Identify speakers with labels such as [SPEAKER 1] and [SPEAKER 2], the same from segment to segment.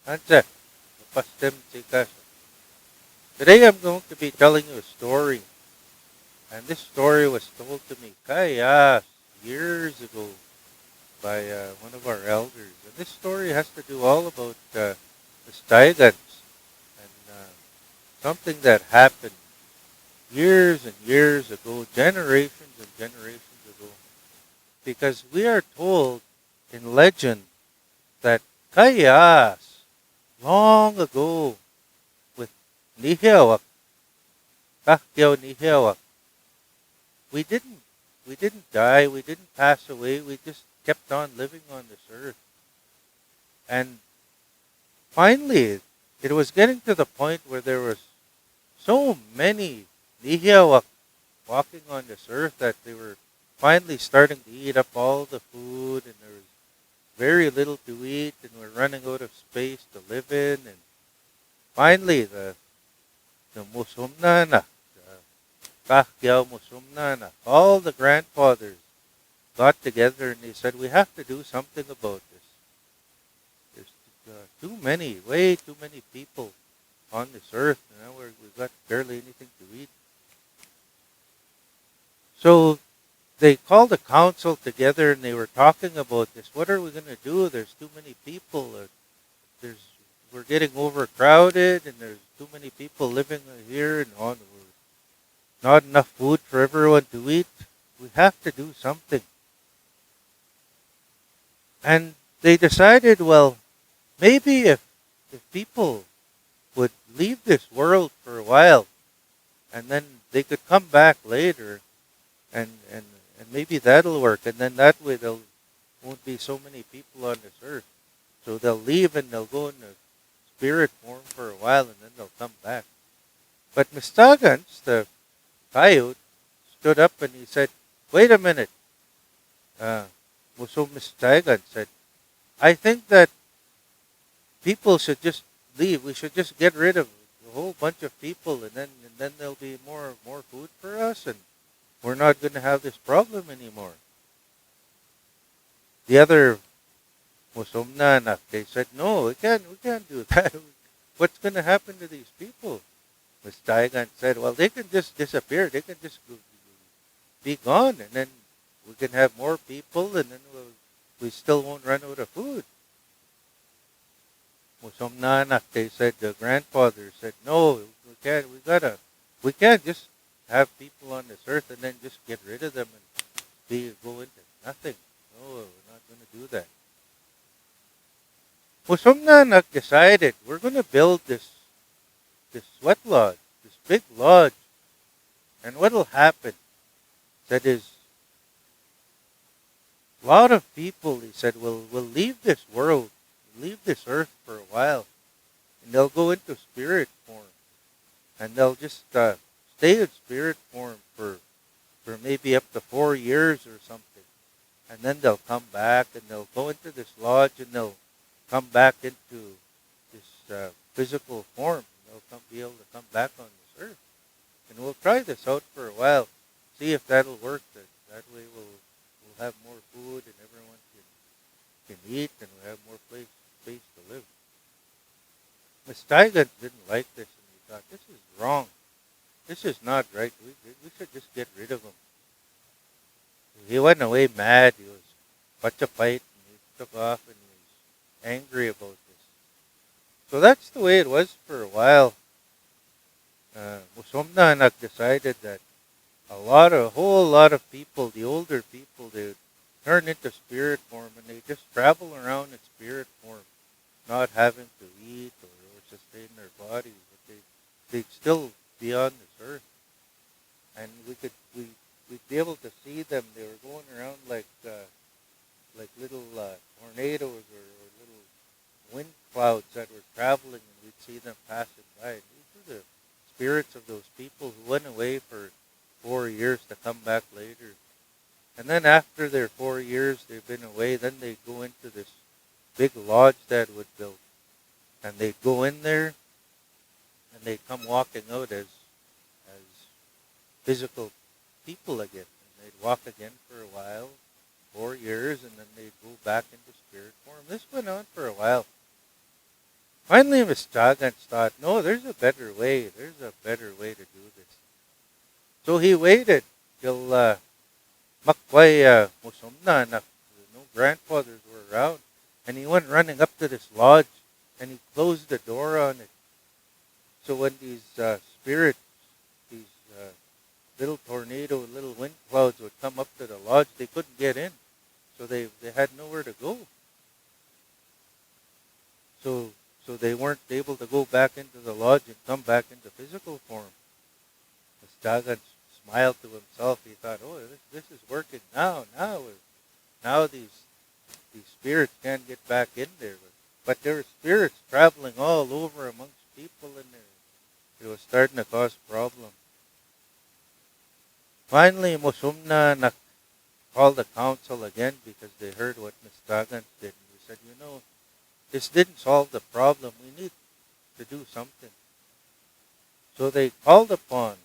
[SPEAKER 1] Ansa, pastem tikas. Today I'm going to be telling you a story, and this story was told to me kaya years ago by one of our elders. And this story has to do all about the Steigans and something that happened years and years ago, generations and generations ago. Because we are told in legend that kayas long ago with Nihewak, Kakyo Nihewak, we didn't we didn't die, we didn't pass away, we just kept on living on this earth. And finally it was getting to the point where there was so many Nihewak walking on this earth that they were finally starting to eat up all the food and there was very little to eat and we're running out of space to live in and finally the Musumnana, Kakyaw Musumnana, all the grandfathers got together and they said, we have to do something about this. There's way too many people on this earth. We've got barely anything to eat. So they called a council together and they were talking about this. What are we going to do? There's too many people. There's We're getting overcrowded and there's too many people living here and on. Not enough food for everyone to eat. We have to do something. And they decided, well, maybe if people would leave this world for a while and then they could come back later and maybe that'll work. And then that way there won't be so many people on this earth. So they'll leave and they'll go in the spirit form for a while and then they'll come back. But Mistagans, the coyote, stood up and he said, wait a minute. So Mistagan said, I think that people should just leave. We should just get rid of a whole bunch of people and then there'll be more food for us and we're not going to have this problem anymore. The other Musumnanak, they said, no, we can't do that. What's going to happen to these people? Mistaigan said, well, they can just disappear. They can just be gone and then we can have more people and then we still won't run out of food. Musumnanak, they said, the grandfather said, no, we can't just have people on this earth and then just get rid of them and go into nothing. No, we're not going to do that. Musumnanak decided we're going to build this sweat lodge, this big lodge. And what'll happen, that is, a lot of people, he said, will leave this world, leave this earth for a while, and they'll go into spirit form. And they'll just stay in spirit form for maybe up to 4 years or something. And then they'll come back and they'll go into this lodge and they'll come back into this physical form. They'll be able to come back on this earth. And we'll try this out for a while, see if that'll work. That way we'll have more food and everyone can eat and we'll have more space to live. Mistaigan didn't like this and he thought, this is wrong. This is not right. We should just get rid of him. He went away mad. He was such a fight and he took off and he was angry about this. So that's the way it was for a while. Musumnanak decided that a whole lot of people, the older people, they would turn into spirit form and they just travel around in spirit form, not having to eat or sustain their bodies, but they'd still be on this earth. And we'd be able to see them. They were going around like little tornadoes or little wind clouds that were traveling, and we'd see them passing by. And these are the spirits of those people who went away for 4 years to come back later. And then after their 4 years they've been away, then they'd go into this big lodge that would build. And they'd go in there and they'd come walking out as physical people again. And they'd walk again for a while, 4 years, and then they'd go back into spirit form. This went on for a while. Finally, Miss Joggins thought, no, there's a better way. There's a better way to do this. So he waited till makway musumna na no grandfathers were around, and he went running up to this lodge, and he closed the door on it. So when these spirits, these little tornado, little wind clouds would come up to the lodge, they couldn't get in, so they had nowhere to go. So so they weren't able to go back into the lodge and come back into physical form. Dagan smiled to himself. He thought, "Oh, this is working now. Now these spirits can't get back in there." But there were spirits traveling all over amongst people in there. It was starting to cause problems. Finally, Musumna called the council again because they heard what Miss Dagan did. And he said, this didn't solve the problem. We need to do something. So they called upon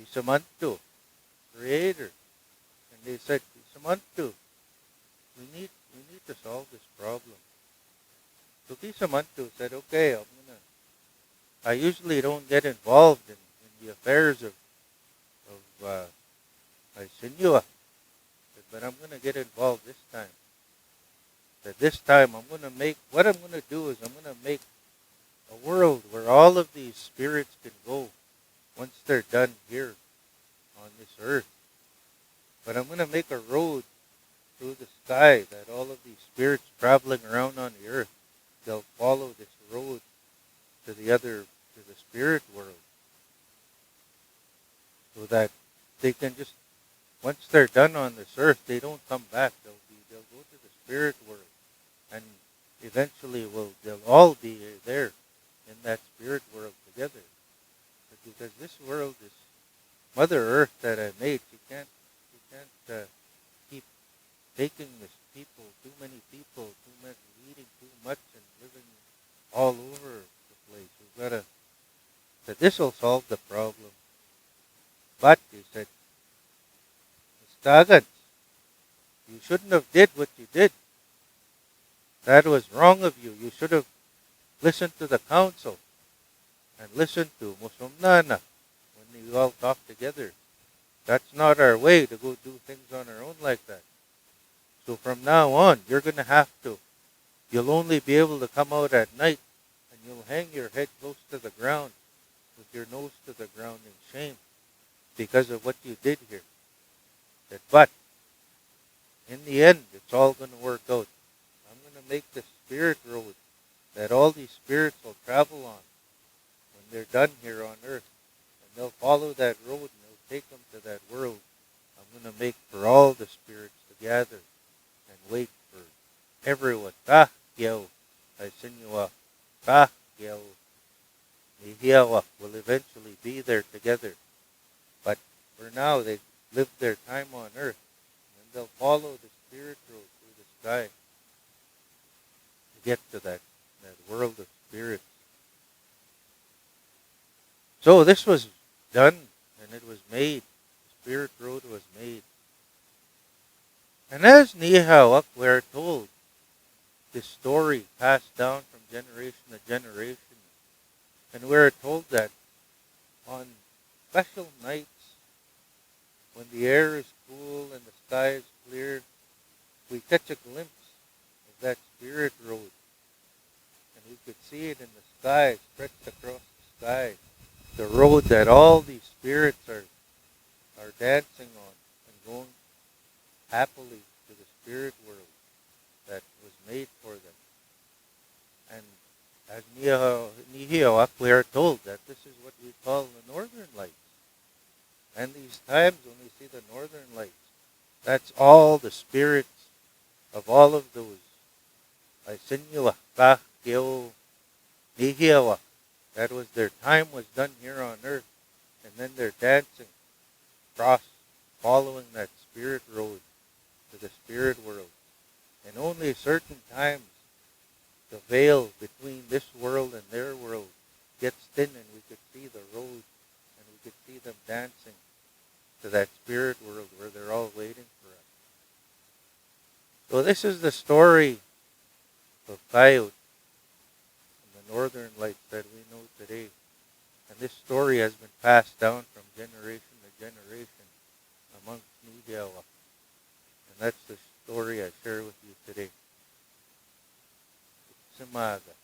[SPEAKER 1] Isamantu, creator, and they said, Isamantu, we need to solve this problem. So Isamantu said, okay, I usually don't get involved in the affairs of Isinua, but I'm gonna get involved this time. That this time what I'm gonna do is I'm gonna make a world where all of these spirits can go once they're done here on this earth. But I'm going to make a road through the sky that all of these spirits traveling around on the earth, they'll follow this road to the spirit world. So that they can just, once they're done on this earth, they don't come back. They'll go to the spirit world. And eventually they'll all be there in that spirit world together. Because this world is Mother Earth that I made. You can't keep taking this people, too many people, eating too much and living all over the place. We've got to. That this will solve the problem. But he said, Stagan, you shouldn't have did what you did. That was wrong of you. You should have listened to the council. And listen to Musumnana when you all talk together. That's not our way to go do things on our own like that. So from now on, you're going to have to. You'll only be able to come out at night, and you'll hang your head close to the ground with your nose to the ground in shame because of what you did here. But in the end, it's all going to work out. I'm going to make the spirit road that all these spirits will travel on. They're done here on earth, and they'll follow that road and they'll take them to that world. I'm going to make for all the spirits to gather and wait for everyone. Kahyaw, Isinua, Kahyaw, Nihiawa will eventually be there together. But for now, they live their time on earth, and they'll follow the spirit road through the sky to get to that world of spirits. So this was done, and it was made. The spirit road was made. And as Nihawak were told, this story passed down from generation to generation. And we're told that on special nights, when the air is cool and the sky is clear, we catch a glimpse of that spirit road. And we could see it in the sky, stretched across the sky. The road that all these spirits are dancing on and going happily to the spirit world that was made for them. And as Nihiyawak, we are told that this is what we call the northern lights. And these times when we see the northern lights, that's all the spirits of all of those Isiniyawak, Kahyaw, Nihiyawak. That was their time was done here on earth, and then they're dancing, following that spirit road to the spirit world. And only certain times the veil between this world and their world gets thin, and we could see the road, and we could see them dancing to that spirit world where they're all waiting for us. So this is the story of coyote and the northern lights that we know today. And this story has been passed down from generation to generation amongst Nudiawa. And that's the story I share with you today. Simaga.